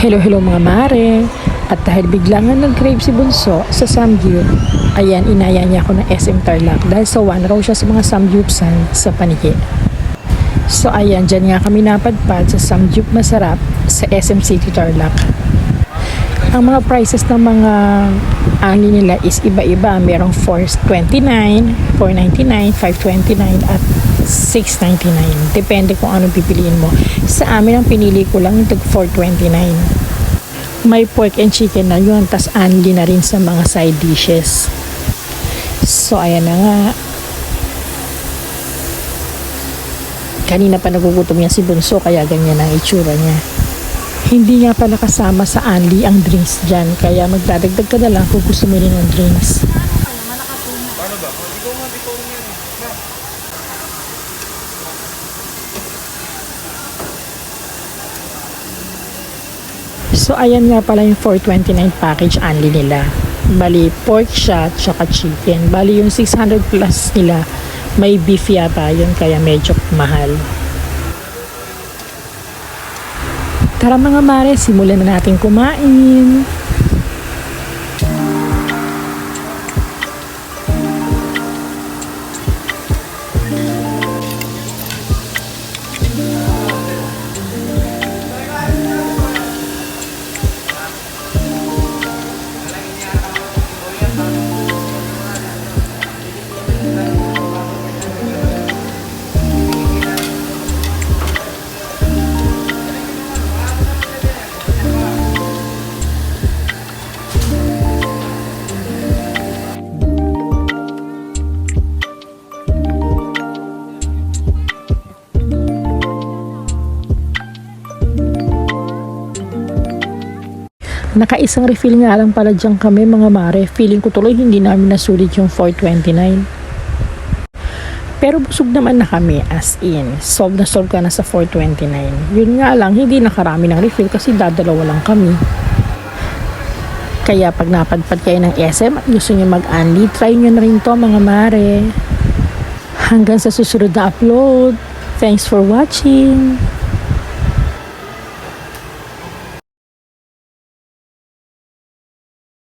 Hello mga mare. At dahil bigla nga nag-crave si Bunso sa Samgyup, ayan, inaya niya ako ng SM Tarlac dahil sa one raw siya sa mga Samgyupsan sa Paniki. So ayan, dyan nga kami napadpad sa Samgyup Masarap sa SM City Tarlac. Ang mga prices ng mga ani nila is iba-iba. Merong 429, 499, 529 at 699. Depende kung anong pipiliin mo. Sa amin ang pinili ko lang yung 429. May pork and chicken na yun, tas anli na rin sa mga side dishes. So ayan na nga. Kanina pa nagugutom niya si Bunso kaya ganyan ang itsura niya. Hindi nga pala kasama sa anli ang drinks dyan, kaya magdadagdag ka na lang kung gusto mo rin ng drinks. Paano ba? Hindi ko nga yan. So ayan nga pala yung 429 package only nila. Bali pork siya tsaka chicken. Bali yung 600 plus nila may beef yata yun kaya medyo mahal. Tara mga mare, simulan na natin kumain. Nakaisang refill nga lang pala dyan kami mga mare. Feeling ko tuloy hindi namin nasulit yung 429. Pero busog naman na kami as in. Solve na solve ka na sa 429. Yun nga lang, hindi nakarami ng refill kasi dadalawa lang kami. Kaya pag napadpad kayo ng SM at gusto nyo mag-unli, try nyo na rin to mga mare. Hanggang sa susunod na upload. Thanks for watching.